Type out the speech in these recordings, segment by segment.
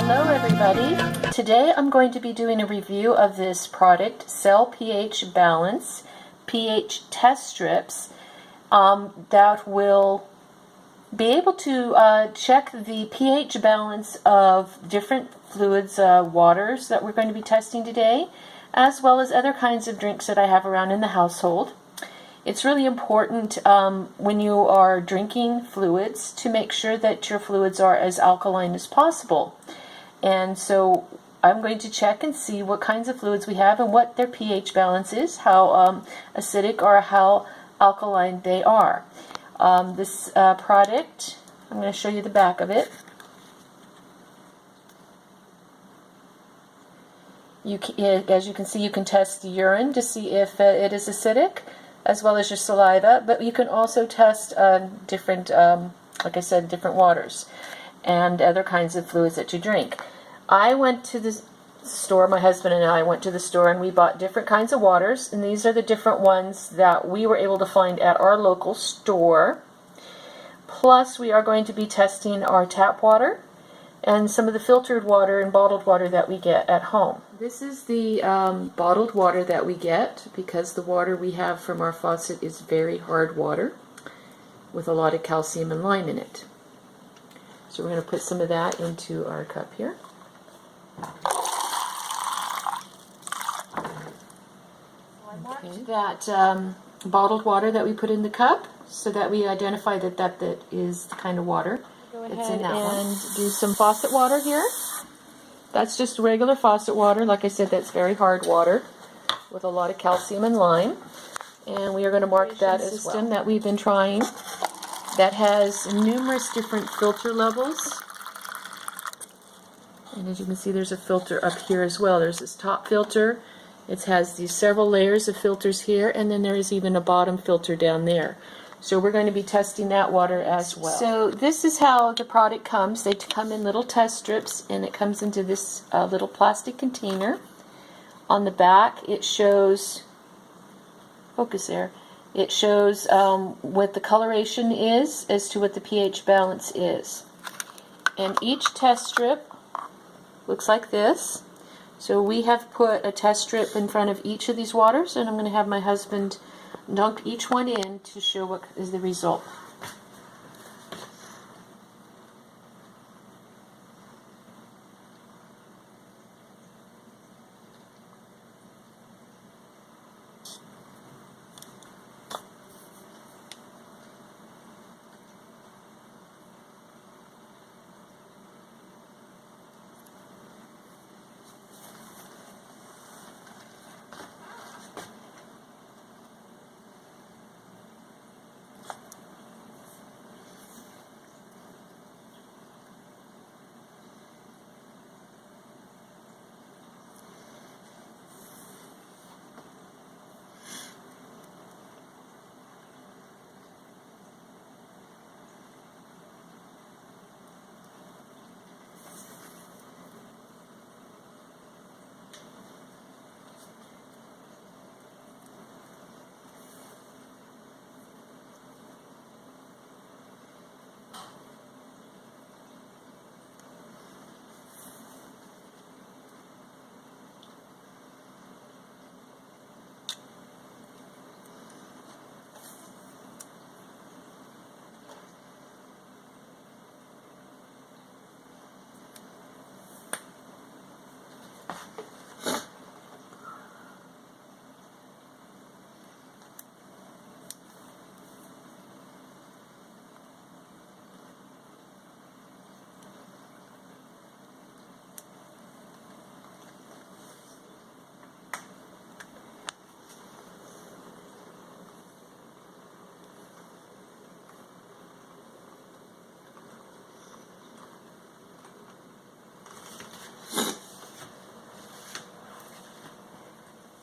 Hello everybody. Today I'm going to be doing a review of this product, Cell pH Balance pH test strips that will be able to check the pH balance of different fluids, waters that we're going to be testing today, as well as other kinds of drinks that I have around in the household. It's really important when you are drinking fluids to make sure that your fluids are as alkaline as possible. And so I'm going to check and see what kinds of fluids we have and what their pH balance is, how acidic or how alkaline they are. This product, I'm going to show you the back of it. As you can see, you can test the urine to see if it is acidic, as well as your saliva, but you can also test different, like I said, different waters and other kinds of fluids that you drink. I went to the store, my husband and I went to the store, and we bought different kinds of waters, and these are the different ones that we were able to find at our local store. Plus, we are going to be testing our tap water and some of the filtered water and bottled water that we get at home. This is the bottled water that we get, because the water we have from our faucet is very hard water with a lot of calcium and lime in it. So we're going to put some of that into our cup here. Okay. That bottled water that we put in the cup, so that we identify that is the kind of water that's in that one. And do some faucet water here. That's just regular faucet water. Like I said, that's very hard water with a lot of calcium and lime. And we are going to mark that as system that we've been trying that has numerous different filter levels. And as you can see, there's a filter up here as well. There's this top filter. It has these several layers of filters here, and then there is even a bottom filter down there. So we're going to be testing that water as well. So this is how the product comes. They come in little test strips, and it comes into this little plastic container. On the back it shows, focus there, it shows what the coloration is as to what the pH balance is. And each test strip looks like this. So we have put a test strip in front of each of these waters, and I'm going to have my husband dunk each one in to show what is the result.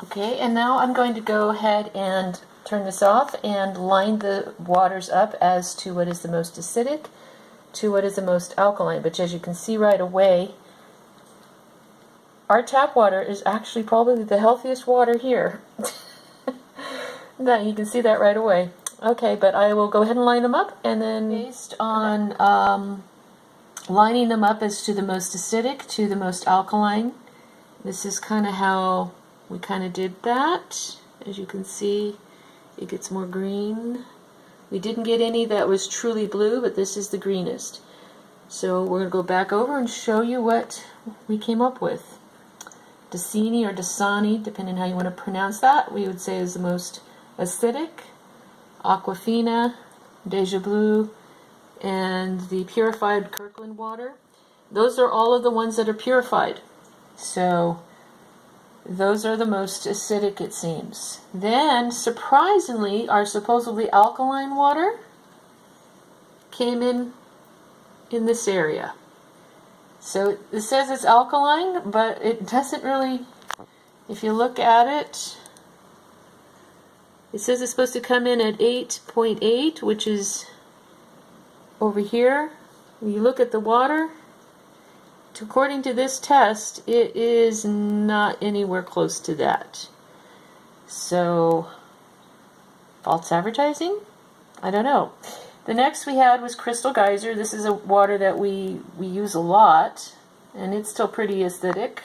Okay, and now I'm going to go ahead and turn this off and line the waters up as to what is the most acidic to what is the most alkaline. But as you can see right away, our tap water is actually probably the healthiest water here. Now you can see that right away. Okay, but I will go ahead and line them up, and then based on lining them up as to the most acidic to the most alkaline. This is kind of how we kind of did that. As you can see, it gets more green. We didn't get any that was truly blue, but this is the greenest. So we're going to go back over and show you what we came up with. Dasani or Dasani, depending on how you want to pronounce that, we would say is the most acidic. Aquafina, Deja Blue, and the purified Kirkland water. Those are all of the ones that are purified. So those are the most acidic, it seems. Then, surprisingly, our supposedly alkaline water came in this area. So it says it's alkaline, but it doesn't really, if you look at it, it says it's supposed to come in at 8.8, which is over here. When you look at the water, according to this test, it is not anywhere close to that. So, false advertising? I don't know. The next we had was Crystal Geyser. This is a water that we use a lot, and it's still pretty acidic.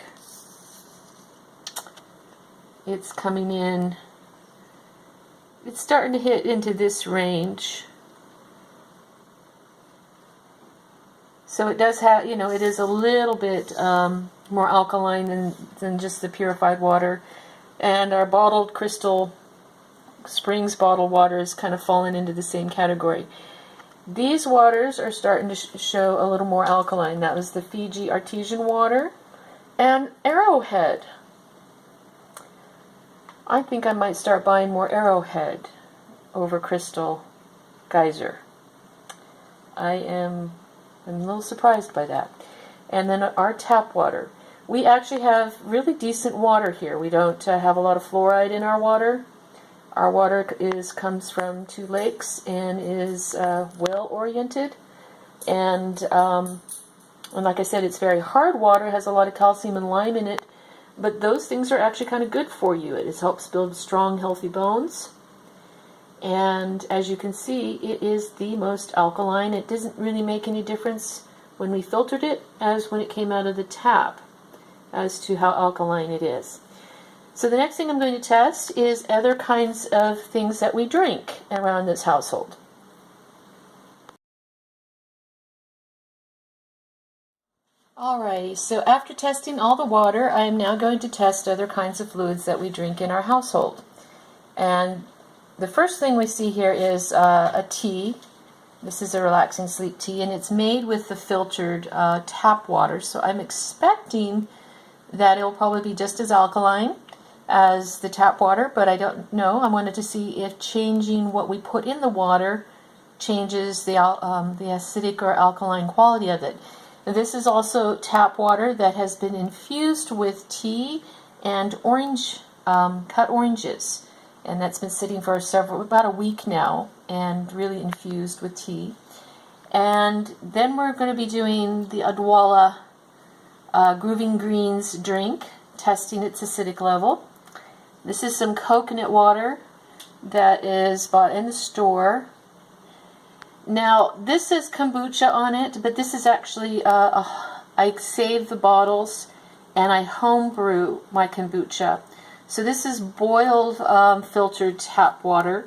It's coming in, it's starting to hit into this range. So it does have, you know, it is a little bit more alkaline than just the purified water. And our bottled Crystal Springs bottled water is kind of fallen into the same category. These waters are starting to show a little more alkaline. That was the Fiji Artesian water and Arrowhead. I think I might start buying more Arrowhead over Crystal Geyser. I'm a little surprised by that. And then our tap water. We actually have really decent water here. We don't have a lot of fluoride in our water. Our water comes from 2 lakes and is well oriented. And like I said, it's very hard water. It has a lot of calcium and lime in it. But those things are actually kind of good for you. It helps build strong, healthy bones. And as you can see, it is the most alkaline. It doesn't really make any difference when we filtered it as when it came out of the tap as to how alkaline it is. So the next thing I'm going to test is other kinds of things that we drink around this household. Alrighty, so after testing all the water, I am now going to test other kinds of fluids that we drink in our household. And the first thing we see here is a tea. This is a relaxing sleep tea, and it's made with the filtered tap water. So I'm expecting that it will probably be just as alkaline as the tap water, but I don't know. I wanted to see if changing what we put in the water changes the acidic or alkaline quality of it. And this is also tap water that has been infused with tea and orange, cut oranges. And that's been sitting for about a week now, and really infused with tea. And then we're going to be doing the Adwala Grooving Greens drink, testing its acidic level. This is some coconut water that is bought in the store. Now, this says kombucha on it, but this is actually, I save the bottles and I home brew my kombucha. So this is boiled filtered tap water,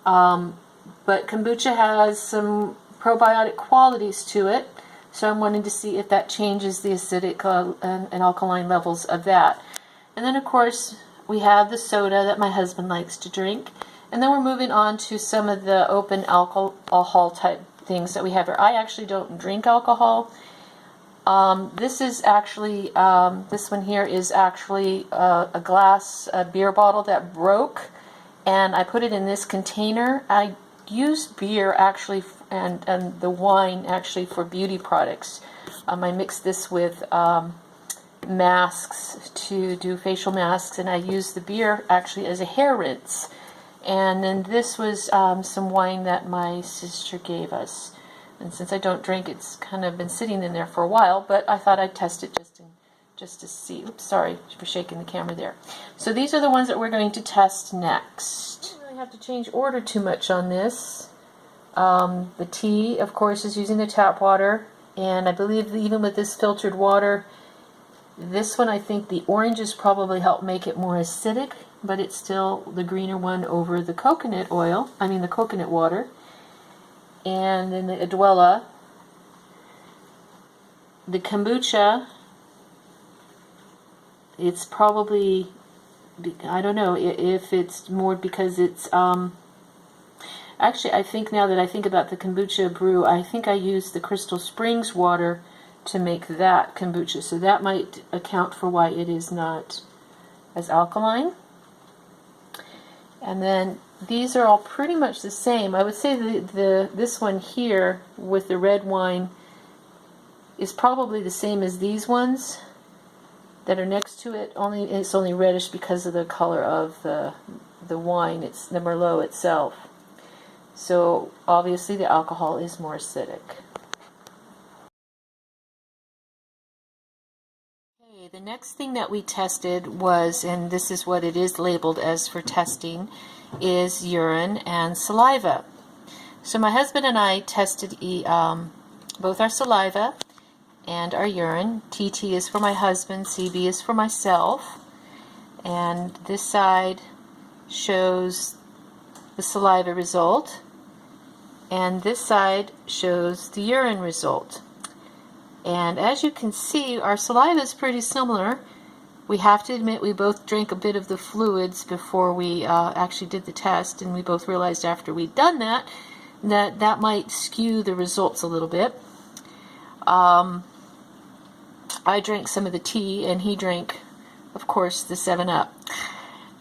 but kombucha has some probiotic qualities to it, so I'm wanting to see if that changes the acidic and alkaline levels of that. And then of course we have the soda that my husband likes to drink, and then we're moving on to some of the open alcohol type things that we have here. I actually don't drink alcohol. This is actually, this one here is actually a glass beer bottle that broke, and I put it in this container. I use beer actually and the wine actually for beauty products. I mix this with masks to do facial masks, and I use the beer actually as a hair rinse. And then this was some wine that my sister gave us. And since I don't drink, it's kind of been sitting in there for a while, but I thought I'd test it just to see. Oops, sorry for shaking the camera there. So these are the ones that we're going to test next. I don't really have to change order too much on this. The tea, of course, is using the tap water, And I believe that even with this filtered water, this one, I think the oranges probably help make it more acidic, but it's still the greener one over the coconut oil, the coconut water. And then the Adwella, the kombucha, it's probably, I don't know if it's more because it's, actually I think now that I think about the kombucha brew, I think I used the Crystal Springs water to make that kombucha, so that might account for why it is not as alkaline. And then these are all pretty much the same. I would say this one here with the red wine is probably the same as these ones that are next to it. It's only reddish because of the color of the wine. It's the Merlot itself. So obviously the alcohol is more acidic. Okay, the next thing that we tested was, and this is what it is labeled as for testing, is urine and saliva. So my husband and I tested both our saliva and our urine. TT is for my husband, CB is for myself. And this side shows the saliva result, and this side shows the urine result. And as you can see, our saliva is pretty similar. We have to admit we both drank a bit of the fluids before we actually did the test, and we both realized after we'd done that that might skew the results a little bit. I drank some of the tea, and he drank, of course, the 7-Up.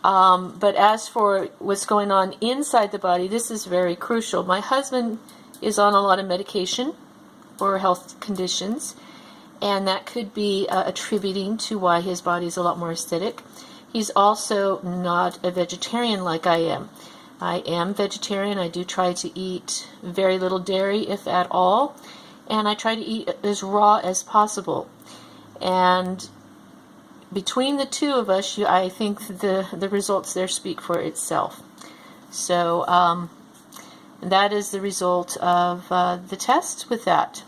But as for what's going on inside the body, this is very crucial. My husband is on a lot of medication for health conditions, and that could be attributing to why his body is a lot more acidic. He's also not a vegetarian like I am. I am vegetarian. I do try to eat very little dairy, if at all, and I try to eat as raw as possible. And between the two of us, I think the results there speak for itself. So that is the result of the test with that.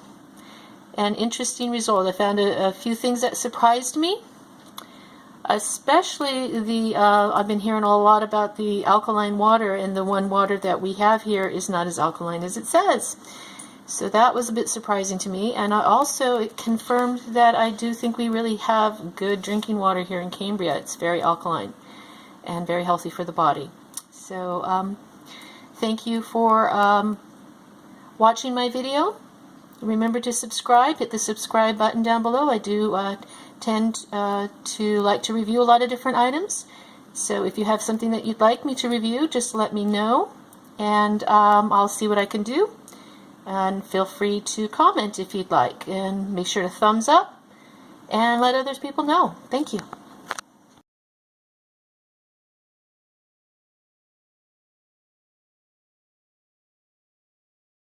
An interesting result. I found a few things that surprised me, especially I've been hearing a lot about the alkaline water, and the one water that we have here is not as alkaline as it says. So that was a bit surprising to me, and it confirmed that I do think we really have good drinking water here in Cambria. It's very alkaline and very healthy for the body. So thank you for watching my video. Remember to subscribe. Hit the subscribe button down below. I do tend to like to review a lot of different items. So if you have something that you'd like me to review, just let me know, and I'll see what I can do. And feel free to comment if you'd like, and make sure to thumbs up and let other people know. Thank you.